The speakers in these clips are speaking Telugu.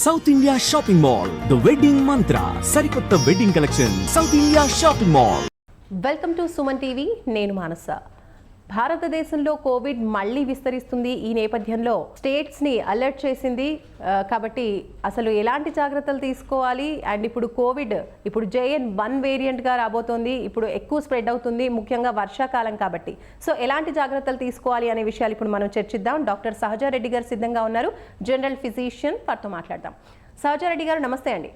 South India shopping mall, the wedding మంత్ర, సరికొత్త wedding collection, south India shopping mall. Welcome to Suman TV. నేను మానస. భారతదేశంలో కోవిడ్ మళ్ళీ విస్తరిస్తుంది. ఈ నేపథ్యంలో స్టేట్స్ని అలర్ట్ చేసింది. కాబట్టి అసలు ఎలాంటి జాగ్రత్తలు తీసుకోవాలి, అండ్ ఇప్పుడు కోవిడ్ JN.1 వేరియంట్గా రాబోతోంది. ఇప్పుడు ఎక్కువ స్ప్రెడ్ అవుతుంది, ముఖ్యంగా వర్షాకాలం కాబట్టి. సో ఎలాంటి జాగ్రత్తలు తీసుకోవాలి అనే విషయాలు ఇప్పుడు మనం చర్చిద్దాం. డాక్టర్ సహజారెడ్డి గారు సిద్ధంగా ఉన్నారు, జనరల్ ఫిజిషియన్. వారితో మాట్లాడదాం. సహజారెడ్డి గారు నమస్తే అండి.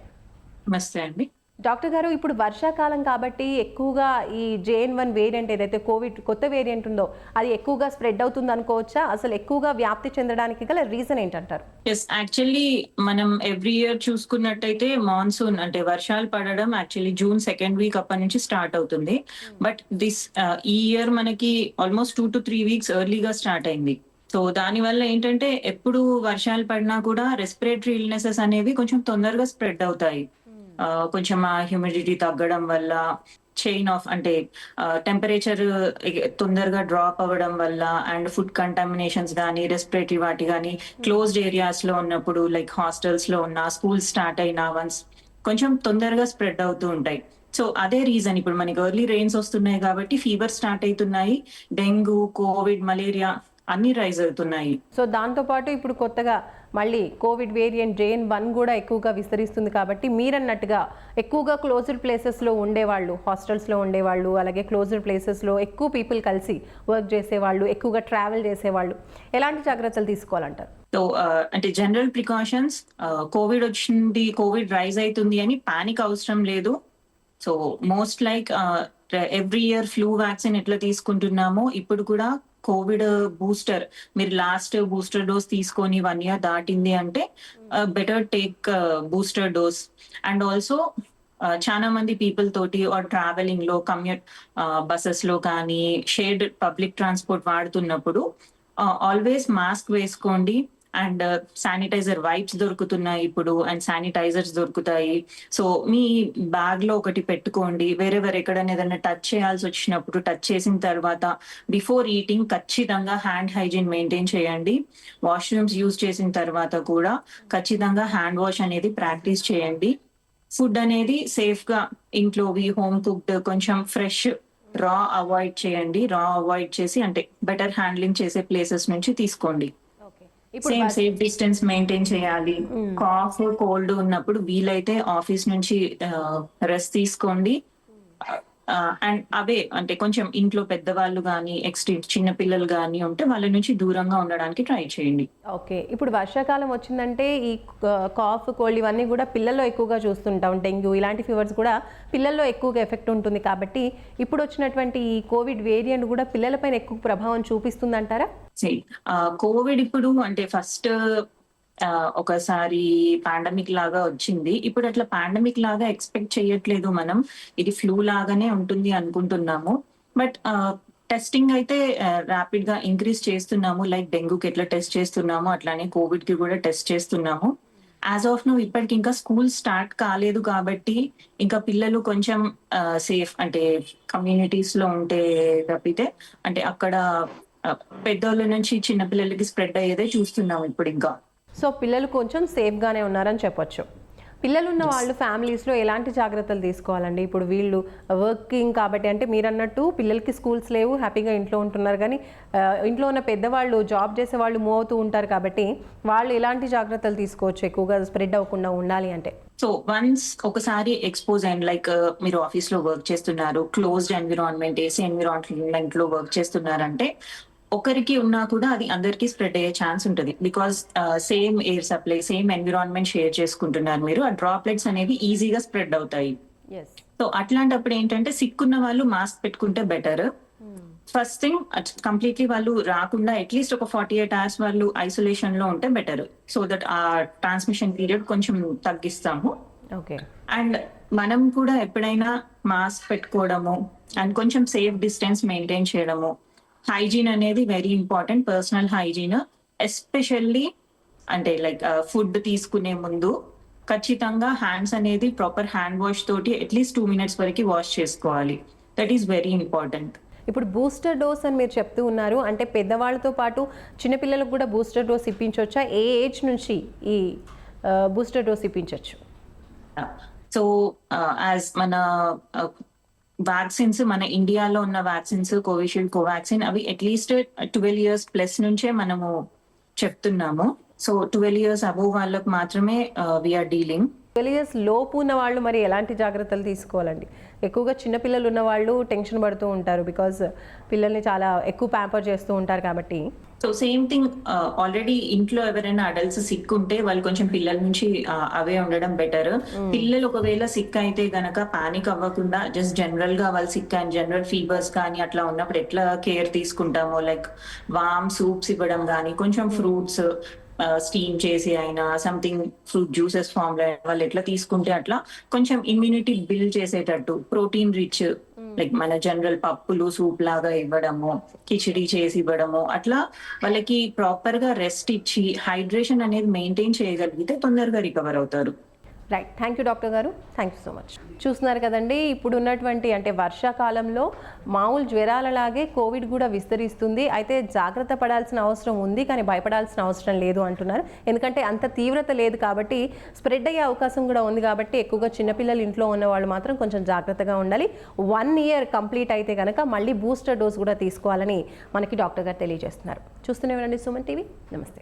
నమస్తే అండి. డాక్టర్ గారు, ఇప్పుడు వర్షాకాలం కాబట్టి ఎక్కువగా ఈ JN.1 వేరియంట్ ఏదైతే కోవిడ్ కొత్త వేరియంట్ ఉందో అది ఎక్కువగా స్ప్రెడ్ అవుతుంది అనుకోవచ్చా? అసలు ఎక్కువగా వ్యాప్తి చెందడానికి గల రీజన్ ఏంటంటారు? యాక్చువల్లీ మనం ఎవ్రీ ఇయర్ చూసుకున్నట్టయితే మాన్సూన్ అంటే వర్షాలు పడడం యాక్చువల్లీ జూన్ 2nd వీక్ అప్పటి నుంచి స్టార్ట్ అవుతుంది. బట్ ఈ ఇయర్ మనకి ఆల్మోస్ట్ 2 to 3 వీక్స్ ఎర్లీగా స్టార్ట్ అయింది. సో దానివల్ల ఏంటంటే ఎప్పుడు వర్షాలు పడినా కూడా రెస్పిరేటరీ ఇల్నెసెస్ అనేవి కొంచెం తొందరగా స్ప్రెడ్ అవుతాయి. కొంచెం ఆ హ్యూమిడిటీ తగ్గడం వల్ల, చైన్ ఆఫ్ అంటే టెంపరేచర్ తొందరగా డ్రాప్ అవ్వడం వల్ల, అండ్ ఫుడ్ కంటామినేషన్స్ కానీ రెస్పిరేటరీ వాటి కానీ క్లోజ్డ్ ఏరియాస్ లో ఉన్నప్పుడు, లైక్ హాస్టల్స్ లో ఉన్న, స్కూల్ స్టార్ట్ అయినా వన్స్ కొంచెం తొందరగా స్ప్రెడ్ అవుతూ ఉంటాయి. సో అదే రీజన్ ఇప్పుడు మనకి ఎర్లీ రెయిన్స్ వస్తున్నాయి కాబట్టి ఫీవర్ స్టార్ట్ అవుతున్నాయి. డెంగ్యూ, కోవిడ్, మలేరియా అన్ని రైజ్ అవుతున్నాయి. సో దాంతో పాటు ఇప్పుడు కొత్తగా మళ్ళీ కోవిడ్ వేరియంట్ JN.1 కూడా ఎక్కువగా విస్తరిస్తుంది కాబట్టి మీరన్నట్టుగా ఎక్కువగా క్లోజ్డ్ ప్లేసెస్లో ఉండేవాళ్ళు, హాస్టల్స్లో ఉండేవాళ్ళు, అలాగే క్లోజ్డ్ ప్లేసెస్లో ఎక్కువ పీపుల్ కలిసి వర్క్ చేసేవాళ్ళు, ఎక్కువగా ట్రావెల్ చేసేవాళ్ళు, ఎలాంటి జాగ్రత్తలు తీసుకోవాలంటారు? సో అంటే జనరల్ ప్రికాషన్స్, కోవిడ్ వచ్చింది, కోవిడ్ రైజ్ అవుతుంది అని పానిక్ అవసరం లేదు. So most like every year flu vaccine ఎట్లా తీసుకుంటున్నామో ఇప్పుడు కూడా కోవిడ్ బూస్టర్, మీరు లాస్ట్ బూస్టర్ డోస్ తీసుకొని 1 year దాటింది అంటే better take booster dose. And also చాలా మంది పీపుల్ తోటి ట్రావెలింగ్ లో, కమ్యూట్ బసెస్ లో కానీ షేర్డ్ పబ్లిక్ ట్రాన్స్పోర్ట్ వాడుతున్నప్పుడు ఆల్వేస్ మాస్క్ వేసుకోండి. అండ్ శానిటైజర్ వైప్స్ దొరుకుతున్నాయి ఇప్పుడు, అండ్ శానిటైజర్స్ దొరుకుతాయి. సో మీ బ్యాగ్ లో ఒకటి పెట్టుకోండి. వేరే ఎక్కడైనా ఏదైనా టచ్ చేయాల్సి వచ్చినప్పుడు టచ్ చేసిన తర్వాత బిఫోర్ ఈటింగ్ ఖచ్చితంగా హ్యాండ్ హైజీన్ మెయింటైన్ చేయండి. వాష్రూమ్స్ యూజ్ చేసిన తర్వాత కూడా ఖచ్చితంగా హ్యాండ్ వాష్ అనేది ప్రాక్టీస్ చేయండి. ఫుడ్ అనేది సేఫ్ గా ఇంట్లోవి హోమ్ కుక్డ్, కొంచెం ఫ్రెష్, రా అవాయిడ్ చేయండి. రా అవాయిడ్ చేసి అంటే బెటర్ హ్యాండ్లింగ్ చేసే ప్లేసెస్ నుంచి తీసుకోండి. సేఫ్ డిస్టెన్స్ మెయింటైన్ చేయాలి. కాఫ్, కోల్డ్ ఉన్నప్పుడు వీలైతే ఆఫీస్ నుంచి రెస్ట్ తీసుకోండి. అండ్ అవే అంటే కొంచెం ఇంట్లో పెద్దవాళ్ళు కానీ చిన్న పిల్లలు కానీ ఉంటే వాళ్ళ నుంచి దూరంగా ఉండడానికి ట్రై చేయండి. ఓకే, ఇప్పుడు వర్షాకాలం వచ్చిందంటే ఈ కాఫ్, కోల్డ్ ఇవన్నీ కూడా పిల్లల్లో ఎక్కువగా చూస్తుంటాం. డెంగ్యూ ఇలాంటి ఫీవర్స్ కూడా పిల్లల్లో ఎక్కువగా ఎఫెక్ట్ ఉంటుంది కాబట్టి ఇప్పుడు వచ్చినటువంటి ఈ కోవిడ్ వేరియంట్ కూడా పిల్లలపైన ఎక్కువ ప్రభావం చూపిస్తుందంటారా? కోవిడ్ ఇప్పుడు అంటే ఫస్ట్ ఒకసారి పాండమిక్ లాగా వచ్చింది. ఇప్పుడు అట్లా పాండమిక్ లాగా ఎక్స్పెక్ట్ చేయట్లేదు మనం. ఇది ఫ్లూ లాగానే ఉంటుంది అనుకుంటున్నాము. బట్ టెస్టింగ్ అయితే ర్యాపిడ్ గా ఇంక్రీజ్ చేస్తున్నాము. లైక్ డెంగ్యూకి ఎట్లా టెస్ట్ చేస్తున్నాము అట్లానే కోవిడ్ కి కూడా టెస్ట్ చేస్తున్నాము. యాజ్ ఆఫ్ నో ఇప్పటికి ఇంకా స్కూల్ స్టార్ట్ కాలేదు కాబట్టి ఇంకా పిల్లలు కొంచెం సేఫ్ అంటే కమ్యూనిటీస్ లో ఉంటే తప్పితే అంటే అక్కడ పెద్దోళ్ళ నుంచి చిన్న పిల్లలకి స్ప్రెడ్ అయ్యేదే చూస్తున్నాము ఇప్పుడు ఇంకా. సో పిల్లలు కొంచెం సేఫ్గానే ఉన్నారని చెప్పొచ్చు. పిల్లలు ఉన్న వాళ్ళు ఫ్యామిలీస్లో ఎలాంటి జాగ్రత్తలు తీసుకోవాలండి? ఇప్పుడు వీళ్ళు వర్కింగ్ కాబట్టి, అంటే మీరు అన్నట్టు పిల్లలకి స్కూల్స్ లేవు, హ్యాపీగా ఇంట్లో ఉంటున్నారు, కానీ ఇంట్లో ఉన్న పెద్దవాళ్ళు, జాబ్ చేసే వాళ్ళు మూవ్ అవుతూ ఉంటారు కాబట్టి వాళ్ళు ఎలాంటి జాగ్రత్తలు తీసుకోవచ్చు ఎక్కువగా స్ప్రెడ్ అవ్వకుండా ఉండాలి అంటే? సో వన్స్ ఒకసారి ఎక్స్పోజ్ అయ్యింది, లైక్ మీరు ఆఫీస్ లో వర్క్ చేస్తున్నారు, క్లోజ్డ్ ఎన్విరాన్మెంట్, ఏసీ ఎన్విరాన్మెంట్ లో వర్క్ చేస్తున్నారంటే ఒకరికి ఉన్నా కూడా అది అందరికి స్ప్రెడ్ అయ్యే ఛాన్స్ ఉంటుంది. Because same air supply, same environment share చేసుకుంటున్నారు మీరు. ఆ డ్రాప్లెట్స్ అనేవి ఈజీగా స్ప్రెడ్ అవుతాయి. సో అట్లాంటప్పుడు ఏంటంటే సిక్ ఉన్న వాళ్ళు మాస్క్ పెట్టుకుంటే బెటర్. ఫస్ట్ థింగ్, కంప్లీట్లీ వాళ్ళు రాకుండా అట్లీస్ట్ ఒక 48 hours వాళ్ళు ఐసోలేషన్ లో ఉంటే బెటర్. సో దట్ ఆ ట్రాన్స్మిషన్ పీరియడ్ కొంచెం తగ్గిస్తాము. అండ్ మనం కూడా ఎప్పుడైనా మాస్క్ పెట్టుకోవడము అండ్ కొంచెం సేఫ్ డిస్టెన్స్ మెయింటైన్ చేయడము. హైజీన్ అనేది very important. Personal hygiene especially అంటే లైక్ ఫుడ్ తీసుకునే ముందు ఖచ్చితంగా హ్యాండ్స్ అనేది ప్రాపర్ హ్యాండ్ వాష్ తోటి అట్లీస్ట్ 2 minutes వరకు వాష్ చేసుకోవాలి. That is very important. ఇప్పుడు బూస్టర్ డోస్ అని మీరు చెప్తూ ఉన్నారు, అంటే పెద్దవాళ్ళతో పాటు చిన్నపిల్లలకు కూడా బూస్టర్ డోస్ ఇప్పించవచ్చా? ఏ ఏజ్ నుంచి ఈ బూస్టర్ డోస్ ఇప్పించవచ్చు? సో యాజ్ మన వ్యాక్సిన్స్, మన ఇండియాలో ఉన్న వ్యాక్సిన్స్ కోవిషీల్డ్, కోవాక్సిన్, అవి అట్లీస్ట్ 12 years ప్లస్ నుంచే మనము చెప్తున్నాము. సో 12 years అబోవ్ వాళ్ళకు మాత్రమే వీఆర్ డీలింగ్. 12 years లోపు ఉన్న వాళ్ళు మరి ఎలాంటి జాగ్రత్తలు తీసుకోవాలండి? ఎక్కువగా చిన్నపిల్లలు ఉన్న వాళ్ళు టెన్షన్ పడుతూ ఉంటారు, బికాజ్ పిల్లల్ని చాలా ఎక్కువ ప్యాంపర్ చేస్తూ ఉంటారు కాబట్టి. సో సేమ్ థింగ్, ఆల్రెడీ ఇంట్లో ఎవరైనా అడల్ట్స్ సిక్ ఉంటే వాళ్ళు కొంచెం పిల్లల నుంచి అవే ఉండడం బెటర్. పిల్లలు ఒకవేళ సిక్ అయితే గనక పానిక్ అవ్వకుండా జస్ట్ జనరల్ గా వాళ్ళు సిక్ అండ్ జనరల్ ఫీవర్స్ కానీ అట్లా ఉన్నప్పుడు ఎట్లా కేర్ తీసుకుంటామో, లైక్ వామ్ సూప్స్ ఇవ్వడం కానీ, కొంచెం ఫ్రూట్స్ స్టీమ్ చేసి అయినా, సంథింగ్ ఫ్రూట్ జ్యూసెస్ ఫామ్ లో వాళ్ళు ఎట్లా తీసుకుంటే అట్లా కొంచెం ఇమ్యూనిటీ బిల్డ్ చేసేటట్టు ప్రోటీన్ రిచ్, లైక్ మన జనరల్ పప్పులు సూప్ లాగా ఇవ్వడము, కిచిడి చేసి ఇవ్వడము, అట్లా వాళ్ళకి ప్రాపర్ గా రెస్ట్ ఇచ్చి హైడ్రేషన్ అనేది మెయింటైన్ చేయగలిగితే తొందరగా రికవర్ అవుతారు. రైట్, థ్యాంక్ యూ డాక్టర్ గారు, థ్యాంక్ యూ సో మచ్. చూస్తున్నారు కదండి, ఇప్పుడు ఉన్నటువంటి అంటే వర్షాకాలంలో మామూలు జ్వరాలలాగే కోవిడ్ కూడా విస్తరిస్తుంది. అయితే జాగ్రత్త పడాల్సిన అవసరం ఉంది, కానీ భయపడాల్సిన అవసరం లేదు అంటున్నారు. ఎందుకంటే అంత తీవ్రత లేదు కాబట్టి, స్ప్రెడ్ అయ్యే అవకాశం కూడా ఉంది కాబట్టి ఎక్కువగా చిన్నపిల్లలు ఇంట్లో ఉన్న వాళ్ళు మాత్రం కొంచెం జాగ్రత్తగా ఉండాలి. 1 year కంప్లీట్ అయితే కనుక మళ్ళీ బూస్టర్ డోస్ కూడా తీసుకోవాలని మనకి డాక్టర్ గారు తెలియజేస్తున్నారు. చూస్తూనే ఉండండి సుమన్ టీవీ. నమస్తే.